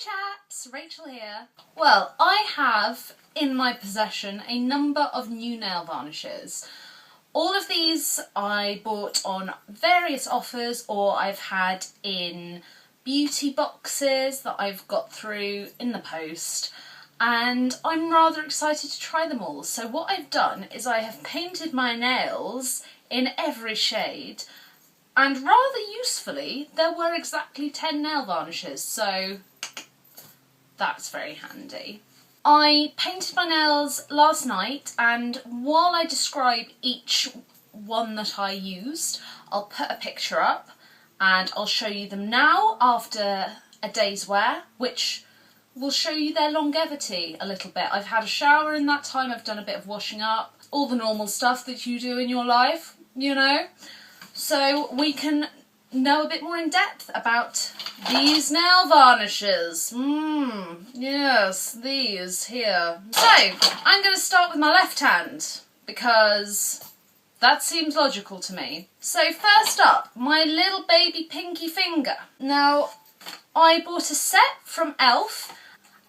chaps, Rachel here. Well, I have in my possession a number of new nail varnishes. All of these I bought on various offers or I've had in beauty boxes that I've got through in the post, and I'm rather excited to try them all. So what I've done is I have painted my nails in every shade, and rather usefully there were exactly 10 nail varnishes, so that's very handy. I painted my nails last night, and while I describe each one that I used, I'll put a picture up and I'll show you them now after a day's wear, which will show you their longevity a little bit. I've had a shower in that time, I've done a bit of washing up, all the normal stuff that you do in your life, you know, so we can know a bit more in depth about these nail varnishes. Yes, these here. So, I'm going to start with my left hand because that seems logical to me. So first up, my little baby pinky finger. Now, I bought a set from E.L.F,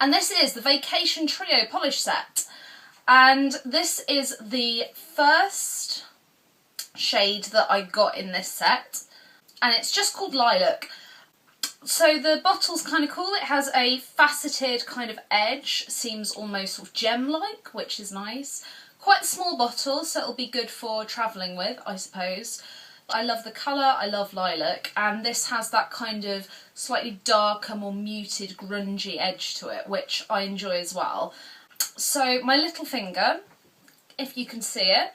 and this is the Vacation Trio Polish Set. And this is the first shade that I got in this set, and it's just called Lilac. So the bottle's kind of cool. It has a faceted kind of edge, seems almost sort of gem-like, which is nice. Quite a small bottle, so it'll be good for travelling with, I suppose. I love the colour, I love lilac, and this has that kind of slightly darker, more muted, grungy edge to it, which I enjoy as well. So my little finger, if you can see it.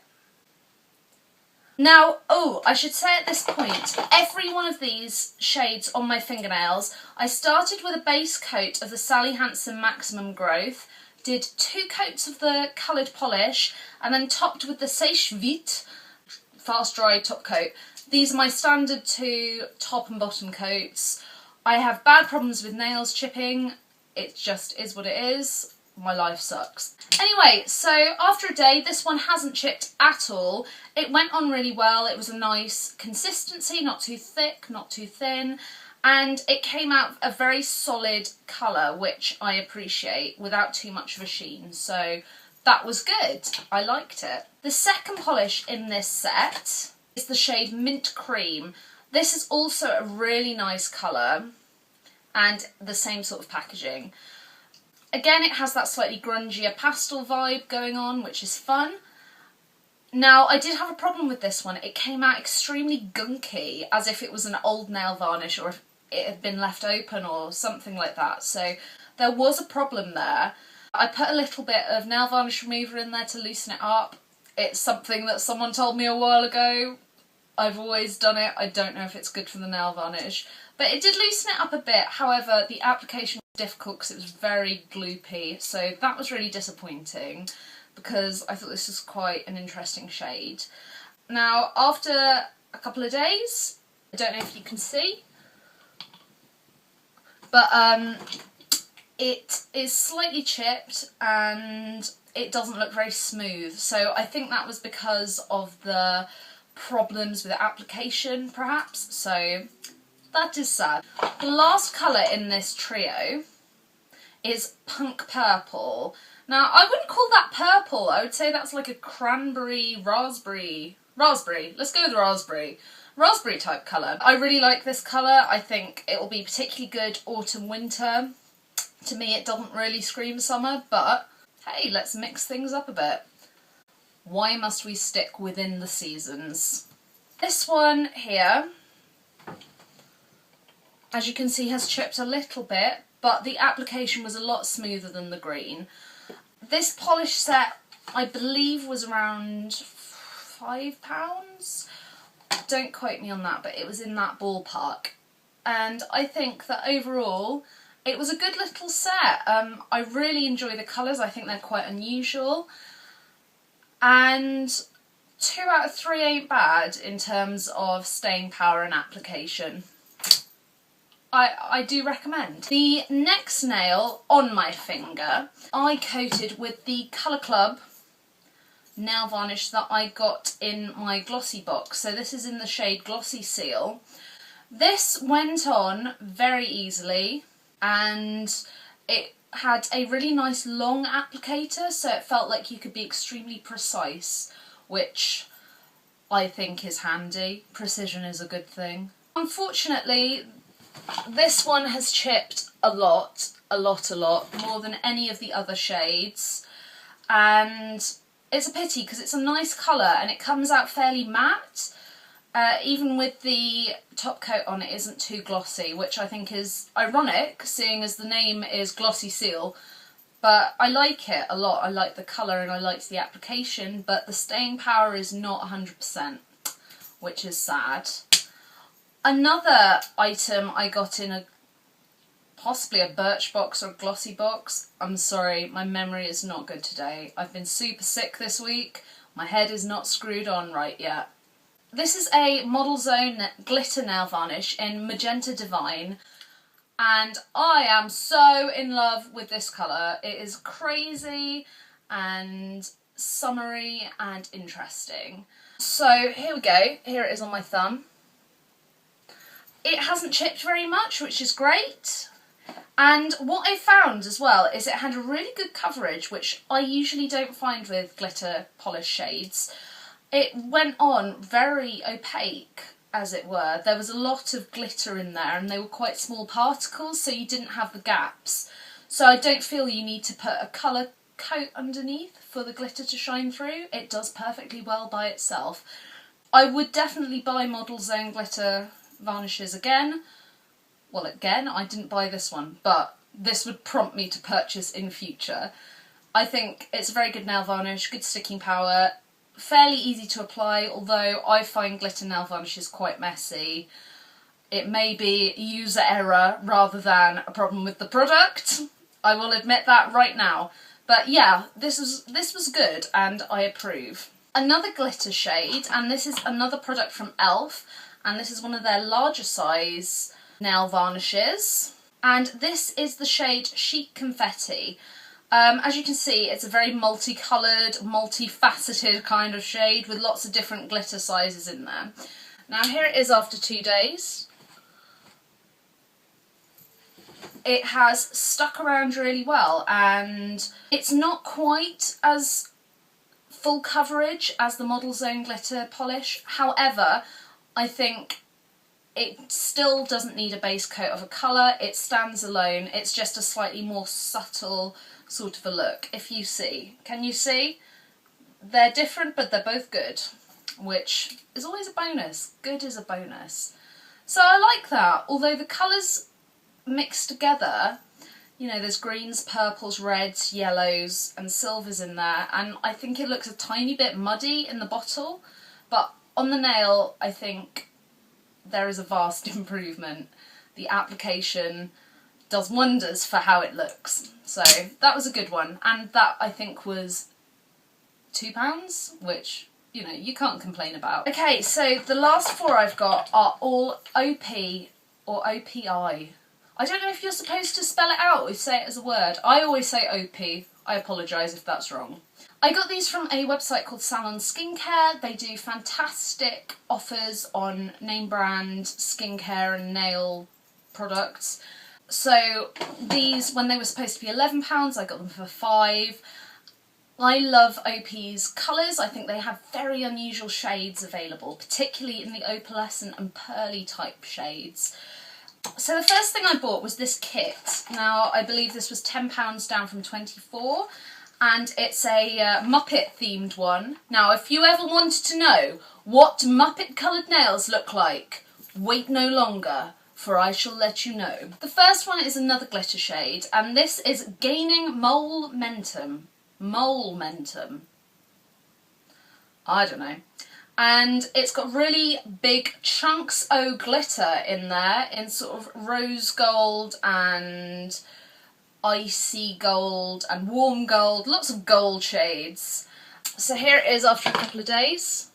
Now, I should say at this point, every one of these shades on my fingernails, I started with a base coat of the Sally Hansen Maximum Growth, did 2 coats of the coloured polish, and then topped with the Sèche Vite Fast Dry top coat. These are my standard 2 top and bottom coats. I have bad problems with nails chipping. It just is what it is. My life sucks. Anyway, so after a day, this one hasn't chipped at all. It went on really well. It was a nice consistency, not too thick, not too thin, and it came out a very solid colour, which I appreciate, without too much of a sheen, so that was good. I liked it. The second polish in this set is the shade Mint Cream. This is also a really nice colour and the same sort of packaging. Again, it has that slightly grungier pastel vibe going on, which is fun. Now, I did have a problem with this one. It came out extremely gunky, as if it was an old nail varnish or if it had been left open or something like that. So there was a problem there. I put a little bit of nail varnish remover in there to loosen it up. It's something that someone told me a while ago. I've always done it. I don't know if it's good for the nail varnish. But it did loosen it up a bit. However, the application was difficult because it was very gloopy. So that was really disappointing because I thought this was quite an interesting shade. Now, after a couple of days, I don't know if you can see, but it is slightly chipped and it doesn't look very smooth. So I think that was because of the problems with the application, perhaps. So that is sad. The last colour in this trio is Punk Purple. Now, I wouldn't call that purple. I would say that's like a cranberry, raspberry. Let's go with raspberry. Raspberry type colour. I really like this colour. I think it will be particularly good autumn, winter. To me, it doesn't really scream summer, but hey, let's mix things up a bit. Why must we stick within the seasons? This one here, as you can see, has chipped a little bit, but the application was a lot smoother than the green. This polish set, I believe, was around £5. Don't quote me on that, but it was in that ballpark. And I think that overall, it was a good little set. I really enjoy the colours. I think they're quite unusual. And 2 out of 3 ain't bad in terms of staying power and application. I do recommend. The next nail on my finger, I coated with the Colour Club nail varnish that I got in my glossy box. So this is in the shade Glossy Seal. This went on very easily. and it had a really nice long applicator, so it felt like you could be extremely precise, which I think is handy. Precision is a good thing. Unfortunately, this one has chipped a lot, more than any of the other shades, and it's a pity because it's a nice colour and it comes out fairly matte. Even with the top coat on, it isn't too glossy, which I think is ironic, seeing as the name is Glossy Seal, but I like it a lot. I like the colour and I liked the application, but the staying power is not 100%, which is sad. Another item I got in possibly a birch box or a glossy box. I'm sorry, my memory is not good today. I've been super sick this week. My head is not screwed on right yet. This is a Model Zone glitter nail varnish in Magenta Divine, and I am so in love with this colour. It is crazy and summery and interesting. So here we go, here it is on my thumb. It hasn't chipped very much, which is great. And what I found as well is it had a really good coverage, which I usually don't find with glitter polish shades. It went on very opaque, as it were. There was a lot of glitter in there and they were quite small particles, so you didn't have the gaps. So I don't feel you need to put a colour coat underneath for the glitter to shine through. It does perfectly well by itself. I would definitely buy Model Zone glitter varnishes again. Well, again, I didn't buy this one, but this would prompt me to purchase in future. I think it's a very good nail varnish, good sticking power, fairly easy to apply, although I find glitter nail varnishes quite messy. It may be user error rather than a problem with the product. I will admit that right now. But yeah, this was good and I approve. Another glitter shade, and this is another product from E.L.F, and this is one of their larger size nail varnishes. And this is the shade Chic Confetti. As you can see, it's a very multicoloured, multifaceted kind of shade with lots of different glitter sizes in there. Now here it is after 2 days. It has stuck around really well, and it's not quite as full coverage as the Model Zone glitter polish. However, I think it still doesn't need a base coat of a colour. It stands alone. It's just a slightly more subtle sort of a look. If you see, can you see? They're different, but they're both good, which is always a bonus. Good is a bonus. So I like that, although the colours mixed together, you know, there's greens, purples, reds, yellows and silvers in there, and I think it looks a tiny bit muddy in the bottle, but on the nail I think there is a vast improvement. The application does wonders for how it looks. So that was a good one, and that I think was £2, which, you know, you can't complain about. Okay, so the last 4 I've got are all OP or OPI. I don't know if you're supposed to spell it out or say it as a word. I always say OP. I apologise if that's wrong. I got these from a website called Salon Skincare. They do fantastic offers on name brand skincare and nail products. So these, when they were supposed to be £11, I got them for £5. I love OP's colours. I think they have very unusual shades available, particularly in the opalescent and pearly type shades. So the first thing I bought was this kit. Now, I believe this was £10 down from 24, and it's a Muppet themed one. Now, if you ever wanted to know what Muppet coloured nails look like, wait no longer, for I shall let you know. The first one is another glitter shade, and this is Gaining Momentum. Momentum. I don't know. And it's got really big chunks of glitter in there, in sort of rose gold and icy gold and warm gold, lots of gold shades. So here it is after a couple of days.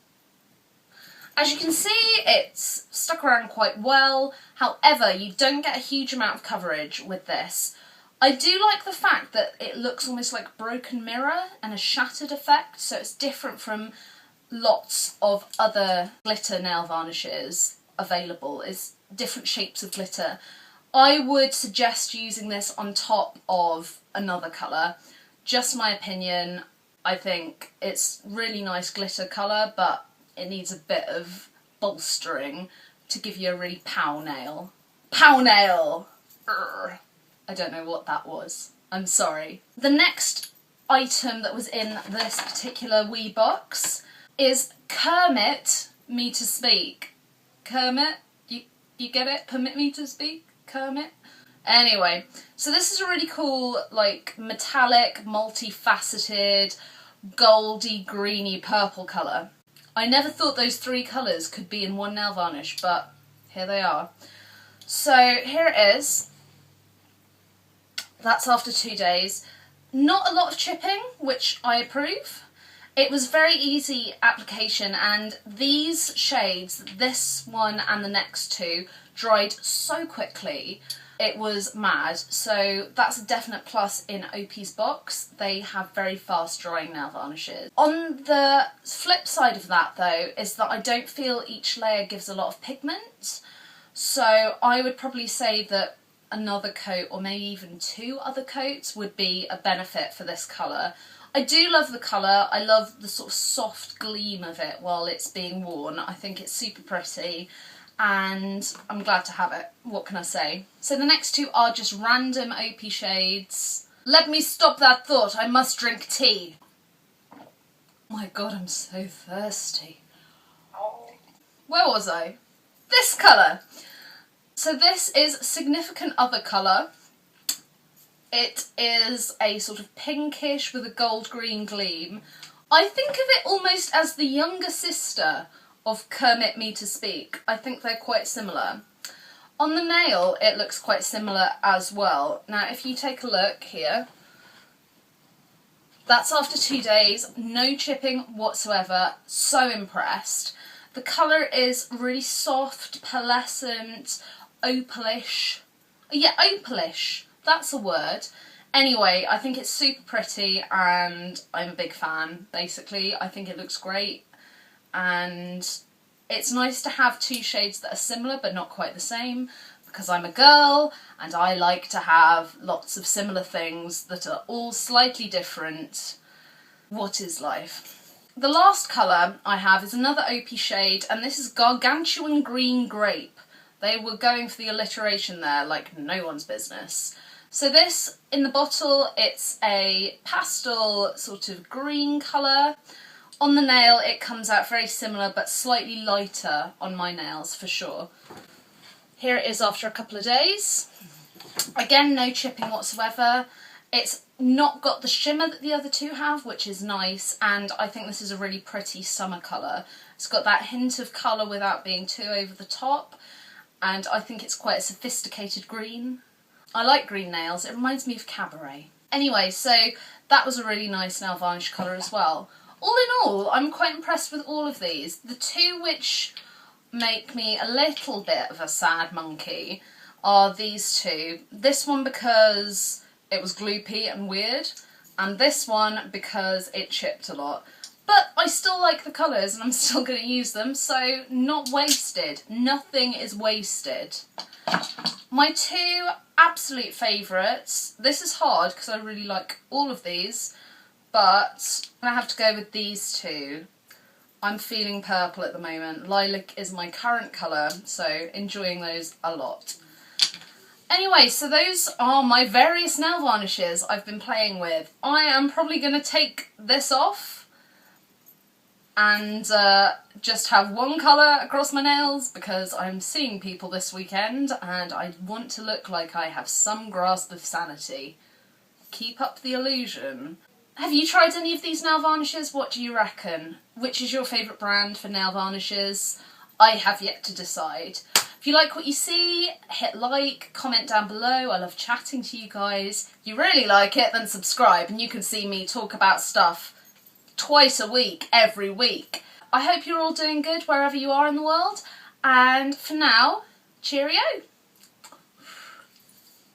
As you can see, it's stuck around quite well. However, you don't get a huge amount of coverage with this. I do like the fact that it looks almost like a broken mirror and a shattered effect, so it's different from lots of other glitter nail varnishes available. It's different shapes of glitter. I would suggest using this on top of another colour. Just my opinion. I think it's really nice glitter colour, but it needs a bit of bolstering to give you a really pow nail. Pow nail! Urgh. I don't know what that was. I'm sorry. The next item that was in this particular wee box is Kermit Me to Speak. Kermit? You get it? Permit me to speak? Kermit? Anyway, so this is a really cool, like, metallic, multifaceted, goldy, greeny, purple colour. I never thought those three colours could be in one nail varnish, but here they are. So here it is. That's after 2 days. Not a lot of chipping, which I approve. It was very easy application, and these shades, this one and the next two, dried so quickly. It was mad. So that's a definite plus in OPI's box. They have very fast drying nail varnishes. On the flip side of that though, is that I don't feel each layer gives a lot of pigment. So I would probably say that another coat, or maybe even 2 other coats, would be a benefit for this colour. I do love the colour. I love the sort of soft gleam of it while it's being worn. I think it's super pretty and I'm glad to have it. What can I say? So the next 2 are just random OPI shades. Let me stop that thought. I must drink tea. Oh my god, I'm so thirsty. Where was I? This colour. So this is Significant Other colour. It is a sort of pinkish with a gold-green gleam. I think of it almost as the younger sister of Kermit Me to Speak. I think they're quite similar. On the nail, it looks quite similar as well. Now, if you take a look here, that's after 2 days, no chipping whatsoever. So impressed. The colour is really soft, pearlescent, opalish. Yeah, opalish. That's a word. Anyway, I think it's super pretty and I'm a big fan, basically. I think it looks great and it's nice to have 2 shades that are similar but not quite the same, because I'm a girl and I like to have lots of similar things that are all slightly different. What is life? The last colour I have is another OPI shade, and this is Gargantuan Green Grape. They were going for the alliteration there like no one's business. So this, in the bottle, it's a pastel sort of green colour. On the nail it comes out very similar but slightly lighter on my nails for sure. Here it is after a couple of days. Again, no chipping whatsoever. It's not got the shimmer that the other 2 have, which is nice, and I think this is a really pretty summer colour. It's got that hint of colour without being too over the top, and I think it's quite a sophisticated green. I like green nails, it reminds me of Cabaret. Anyway, so that was a really nice nail varnish colour as well. All in all, I'm quite impressed with all of these. The 2 which make me a little bit of a sad monkey are these 2. This one because it was gloopy and weird, and this one because it chipped a lot. But I still like the colours and I'm still going to use them, so not wasted. Nothing is wasted. My 2 absolute favourites, this is hard because I really like all of these, but I have to go with these 2. I'm feeling purple at the moment. Lilac is my current colour, so enjoying those a lot. Anyway, so those are my various nail varnishes I've been playing with. I am probably going to take this off and just have one colour across my nails because I'm seeing people this weekend and I want to look like I have some grasp of sanity. Keep up the illusion. Have you tried any of these nail varnishes? What do you reckon? Which is your favourite brand for nail varnishes? I have yet to decide. If you like what you see, hit like, comment down below. I love chatting to you guys. If you really like it, then subscribe and you can see me talk about stuff twice a week, every week. I hope you're all doing good wherever you are in the world, and for now, cheerio!